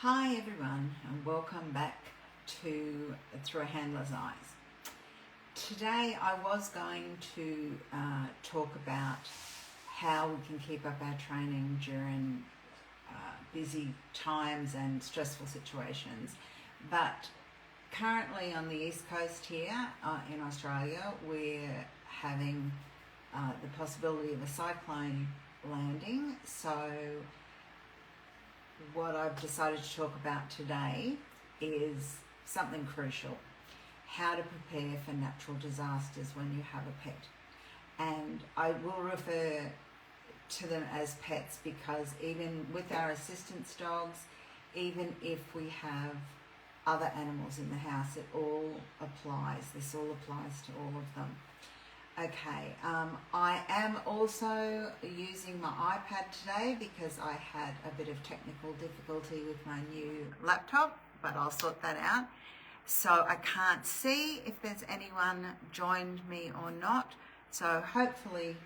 Hi everyone, and welcome back to Through a Handler's Eyes. Today I was going to talk about how we can keep up our training during busy times and stressful situations, but currently on the East Coast here in Australia we're having the possibility of a cyclone landing. So what I've decided to talk about today is something crucial: how to prepare for natural disasters when you have a pet. And I will refer to them as pets because even with our assistance dogs, even if we have other animals in the house, this all applies to all of them. Okay, I am also using my iPad today because I had a bit of technical difficulty with my new laptop, but I'll sort that out. So I can't see if there's anyone joined me or not. So hopefully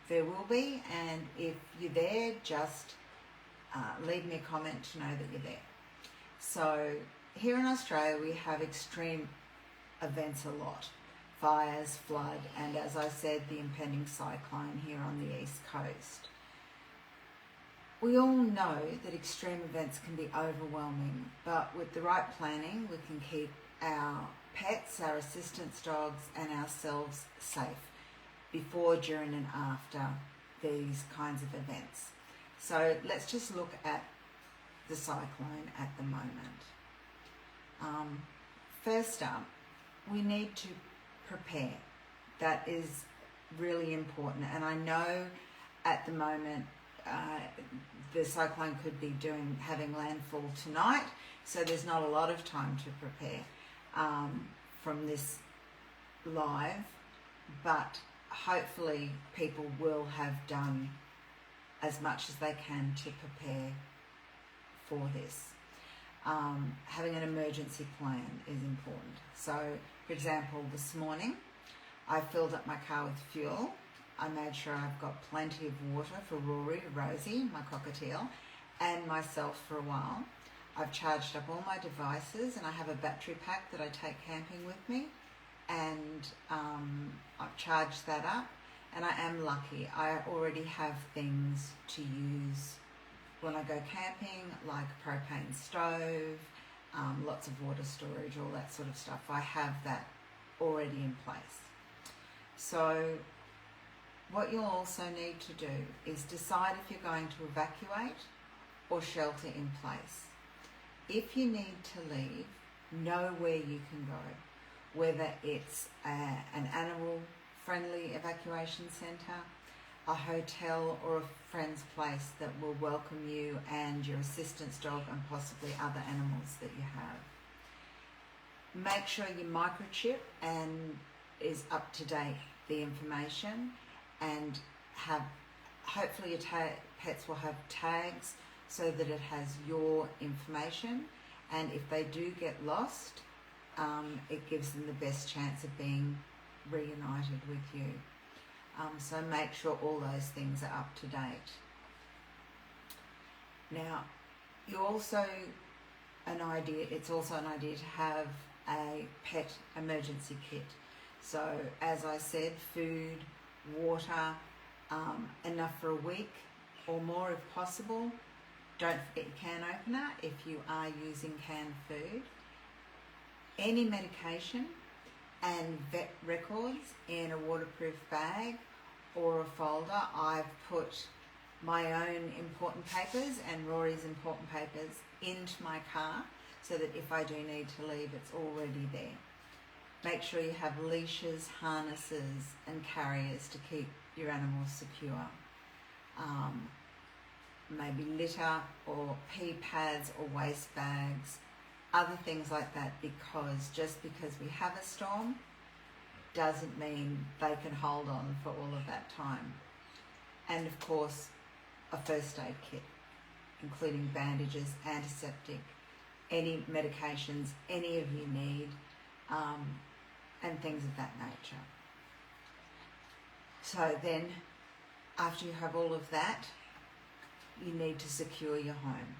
there will be, and if you're there, just leave me a comment to know that you're there. So here in Australia we have extreme events a lot. Fires, flood, and as I said, the impending cyclone here on the East Coast. We all know that extreme events can be overwhelming, but with the right planning, we can keep our pets, our assistance dogs, and ourselves safe before, during, and after these kinds of events. So let's just look at the cyclone at the moment. First up, we need to prepare. That is really important, and I know at the moment the cyclone could be having landfall tonight, so there's not a lot of time to prepare from this live, but hopefully people will have done as much as they can to prepare for this. Having an emergency plan is important. So, for example, this morning I filled up my car with fuel. I made sure I've got plenty of water for Rosie, my cockatiel, and myself for a while. I've charged up all my devices, and I have a battery pack that I take camping with me, and I've charged that up, and I am lucky. I already have things to use when I go camping, like a propane stove, lots of water storage, all that sort of stuff. I have that already in place. So what you'll also need to do is decide if you're going to evacuate or shelter in place. If you need to leave, know where you can go, whether it's an animal-friendly evacuation centre, a hotel, or a friend's place that will welcome you and your assistance dog and possibly other animals that you have. Make sure your microchip and is up to date, the information, and hopefully your pets will have tags so that it has your information, and if they do get lost, it gives them the best chance of being reunited with you. So make sure all those things are up to date. Now, it's also an idea to have a pet emergency kit. So as I said, food, water, enough for a week or more if possible. Don't forget your can opener if you are using canned food. Any medication and vet records in a waterproof bag or a folder. I've put my own important papers and Rory's important papers into my car so that if I do need to leave, it's already there. Make sure you have leashes, harnesses and carriers to keep your animals secure. Maybe litter or pee pads or waste bags, other things like that, because just because we have a storm doesn't mean they can hold on for all of that time. And of course, a first aid kit, including bandages, antiseptic, any medications any of you need, and things of that nature. So then, after you have all of that, you need to secure your home.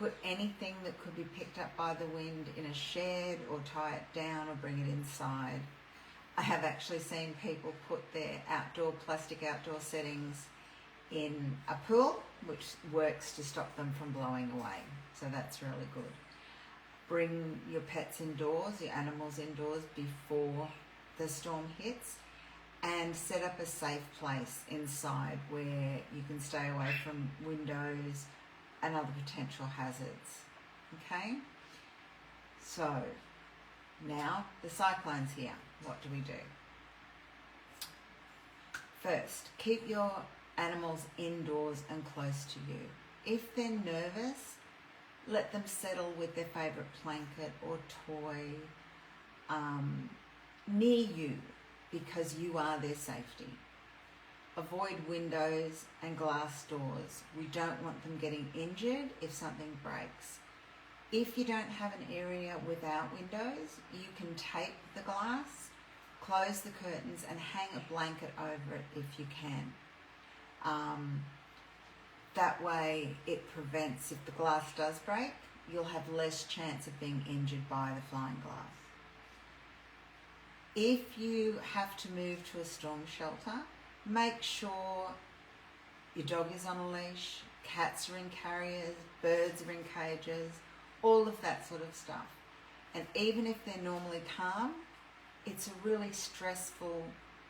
put anything that could be picked up by the wind in a shed, or tie it down or bring it inside. I have actually seen people put their plastic outdoor settings in a pool, which works to stop them from blowing away. So that's really good. Bring your pets indoors, your animals indoors before the storm hits, and set up a safe place inside where you can stay away from windows and other potential hazards. Okay? So, now the cyclone's here. What do we do? First, keep your animals indoors and close to you. If they're nervous, let them settle with their favourite blanket or toy near you, because you are their safety. Avoid windows and glass doors. We don't want them getting injured if something breaks. If you don't have an area without windows, you can tape the glass, close the curtains, and hang a blanket over it if you can. That way it prevents, if the glass does break, you'll have less chance of being injured by the flying glass. If you have to move to a storm shelter, make sure your dog is on a leash, cats are in carriers, birds are in cages, all of that sort of stuff. And even if they're normally calm, it's a really stressful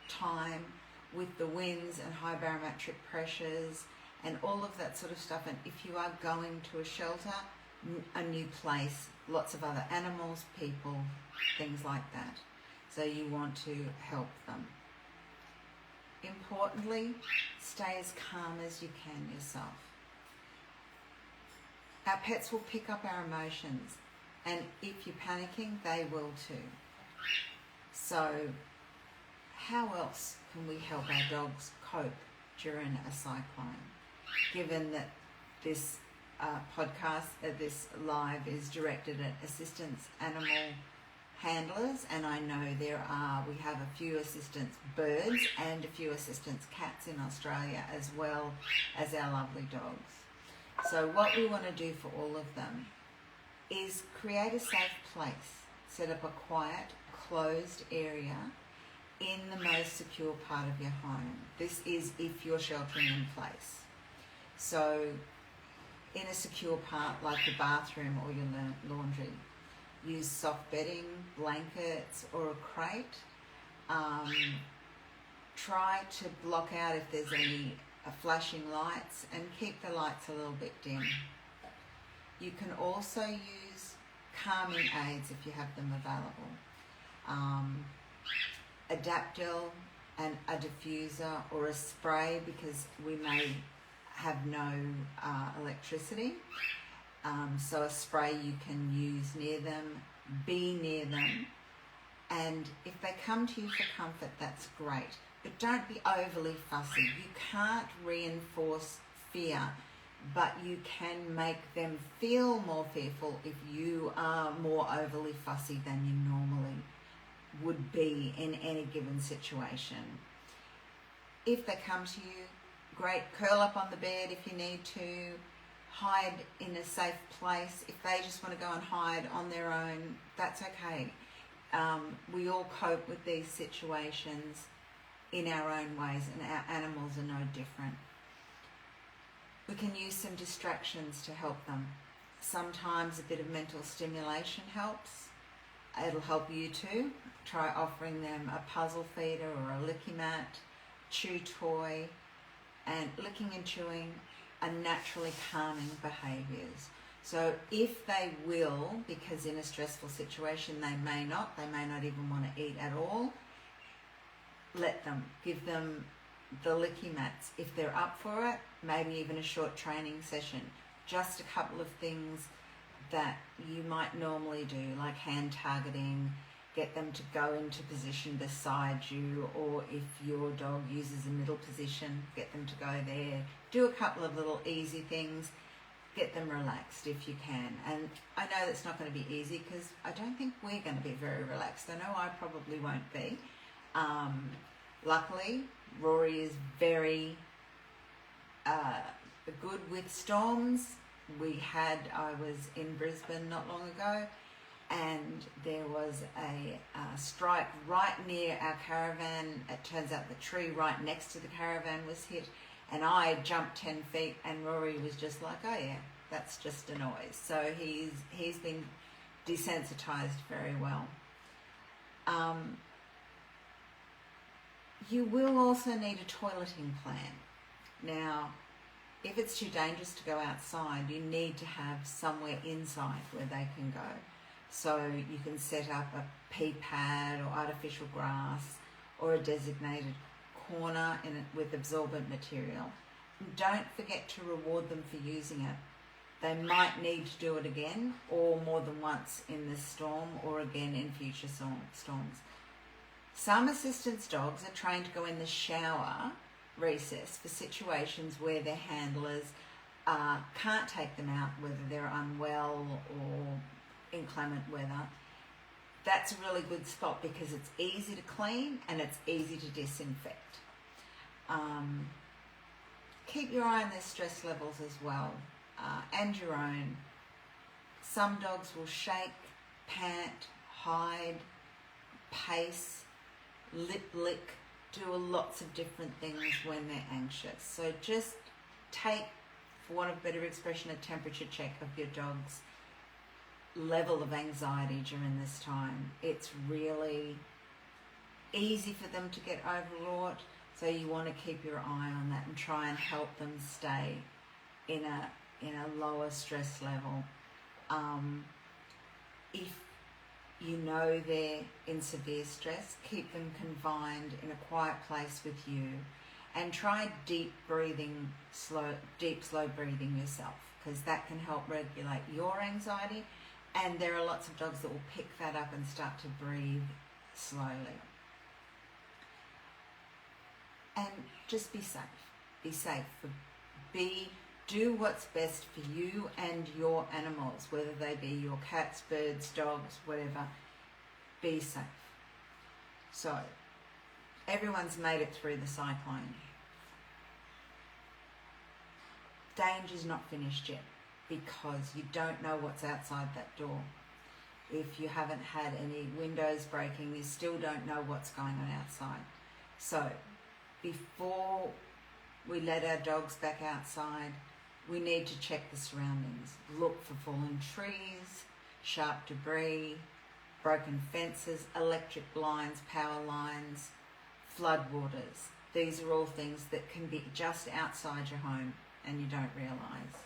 time with the winds and high barometric pressures and all of that sort of stuff. And if you are going to a shelter, a new place, lots of other animals, people, things like that. So you want to help them. Importantly, stay as calm as you can yourself. Our pets will pick up our emotions, and if you're panicking, they will too. So how else can we help our dogs cope during a cyclone? Given that this podcast, this live is directed at assistance animal handlers, and I know we have a few assistance birds and a few assistance cats in Australia, as well as our lovely dogs. So what we want to do for all of them is create a safe place, set up a quiet, closed area in the most secure part of your home. This is if you're sheltering in place. So in a secure part like the bathroom or your laundry, use soft bedding, blankets, or a crate. Try to block out if there's any flashing lights, and keep the lights a little bit dim. You can also use calming aids if you have them available. Adaptil and a diffuser or a spray, because we may have no electricity. So a spray you can use near them, be near them, and if they come to you for comfort, that's great. But don't be overly fussy. You can't reinforce fear, but you can make them feel more fearful if you are more overly fussy than you normally would be in any given situation. If they come to you, great, curl up on the bed if you need to, hide in a safe place. If they just want to go and hide on their own, that's okay. We all cope with these situations in our own ways, and our animals are no different. We can use some distractions to help them. Sometimes a bit of mental stimulation helps. It'll help you too. Try offering them a puzzle feeder or a licky mat, chew toy, and licking and chewing are naturally calming behaviours. So if they will, because in a stressful situation they may not even want to eat at all, let them. Give them the licky mats. If they're up for it, maybe even a short training session. Just a couple of things that you might normally do, like hand targeting, get them to go into position beside you, or if your dog uses a middle position, get them to go there. Do a couple of little easy things. Get them relaxed if you can. And I know that's not going to be easy, because I don't think we're going to be very relaxed. I know I probably won't be. Luckily, Rory is very good with storms. I was in Brisbane not long ago, and there was a strike right near our caravan. It turns out the tree right next to the caravan was hit, and I jumped 10 feet, and Rory was just like, oh yeah, that's just a noise. So he's been desensitized very well. You will also need a toileting plan. Now, if it's too dangerous to go outside, you need to have somewhere inside where they can go. So you can set up a pee pad or artificial grass or a designated corner in it with absorbent material. And don't forget to reward them for using it. They might need to do it again, or more than once in this storm, or again in future storms. Some assistance dogs are trained to go in the shower recess for situations where their handlers can't take them out, whether they're unwell or inclement weather. That's a really good spot because it's easy to clean and it's easy to disinfect. Keep your eye on their stress levels as well, and your own. Some dogs will shake, pant, hide, pace, lip lick, do lots of different things when they're anxious. So just take, for want of a better expression, a temperature check of your dog's level of anxiety during this time. It's really easy for them to get overwrought, so you want to keep your eye on that and try and help them stay in a lower stress level. If you know they're in severe stress, keep them confined in a quiet place with you, and try deep, slow breathing yourself, because that can help regulate your anxiety. And there are lots of dogs that will pick that up and start to breathe slowly. And just be safe. Be safe. Do what's best for you and your animals, whether they be your cats, birds, dogs, whatever. Be safe. So, everyone's made it through the cyclone. Danger's not finished yet, because you don't know what's outside that door. If you haven't had any windows breaking, you still don't know what's going on outside. So, before we let our dogs back outside, we need to check the surroundings. Look for fallen trees, sharp debris, broken fences, electric blinds, power lines, floodwaters. These are all things that can be just outside your home and you don't realise.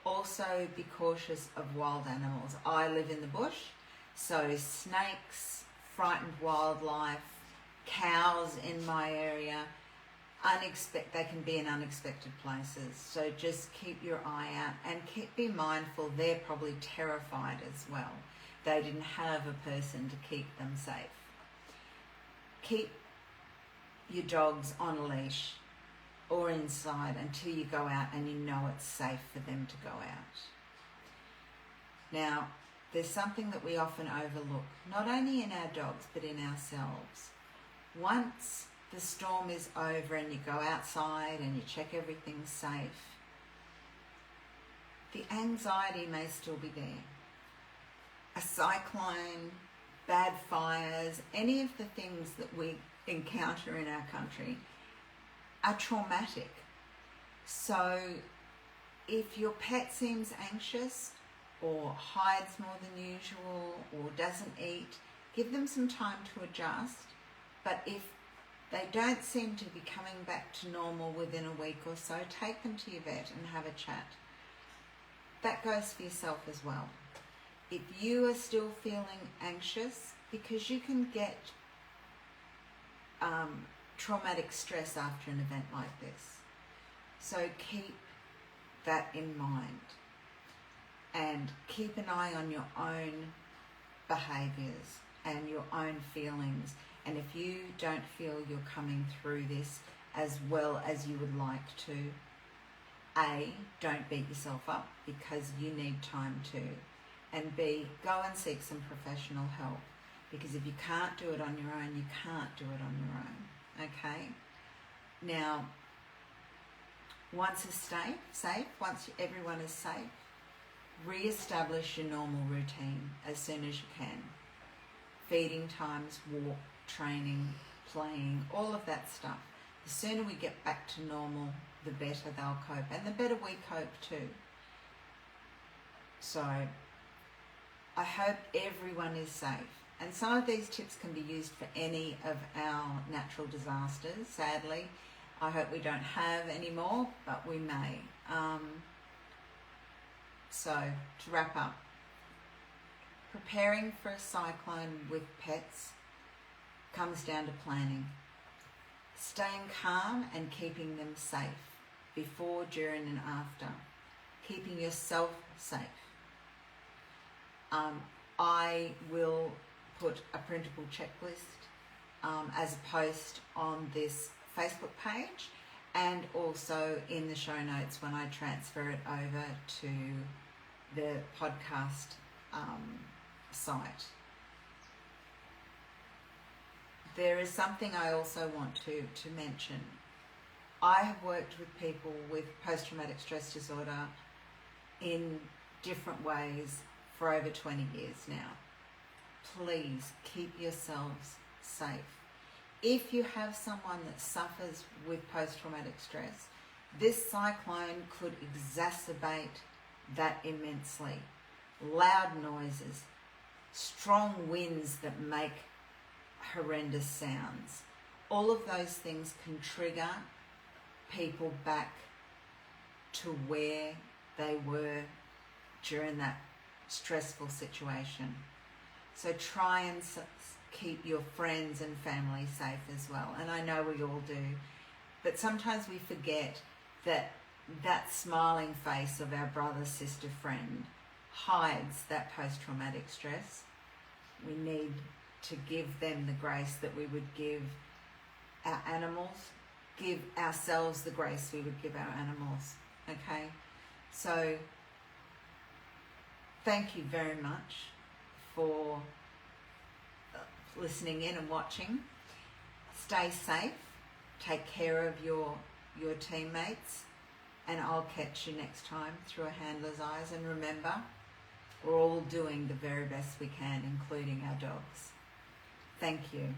Also, be cautious of wild animals. I live in the bush, so snakes, frightened wildlife, cows in my area, they can be in unexpected places. So just keep your eye out and be mindful they're probably terrified as well. They didn't have a person to keep them safe. Keep your dogs on a leash or inside until you go out and you know it's safe for them to go out. Now, there's something that we often overlook, not only in our dogs but in ourselves. Once the storm is over and you go outside and you check everything's safe, the anxiety may still be there. A cyclone, bad fires, any of the things that we encounter in our country are traumatic. So if your pet seems anxious or hides more than usual or doesn't eat, give them some time to adjust. But if they don't seem to be coming back to normal within a week or so, take them to your vet and have a chat. That goes for yourself as well. If you are still feeling anxious, because you can get traumatic stress after an event like this. So keep that in mind and keep an eye on your own behaviours and your own feelings. And if you don't feel you're coming through this as well as you would like to, A, don't beat yourself up because you need time to. And B, go and seek some professional help, because if you can't do it on your own, you can't do it on your own, okay? Now, Once it's safe, once everyone is safe, re-establish your normal routine as soon as you can. Feeding times, walk, training, playing, all of that stuff. The sooner we get back to normal, the better they'll cope, and the better we cope too. So I hope everyone is safe. And some of these tips can be used for any of our natural disasters. Sadly, I hope we don't have any more, but we may. So to wrap up, preparing for a cyclone with pets comes down to planning. Staying calm and keeping them safe before, during and after. Keeping yourself safe. I will put a printable checklist as a post on this Facebook page and also in the show notes when I transfer it over to the podcast site. There is something I also want to mention. I have worked with people with post-traumatic stress disorder in different ways for over 20 years now. Please keep yourselves safe. If you have someone that suffers with post-traumatic stress, this cyclone could exacerbate that immensely. Loud noises, strong winds that make horrendous sounds. All of those things can trigger people back to where they were during that stressful situation. So try and keep your friends and family safe as well. And I know we all do, but sometimes we forget that that smiling face of our brother, sister, friend hides that post-traumatic stress. We need to give them the grace that we would give our animals, give ourselves the grace we would give our animals. Okay? So thank you very much for listening in and watching. Stay safe, take care of your teammates, and I'll catch you next time through a handler's eyes. And remember, we're all doing the very best we can, including our dogs. Thank you.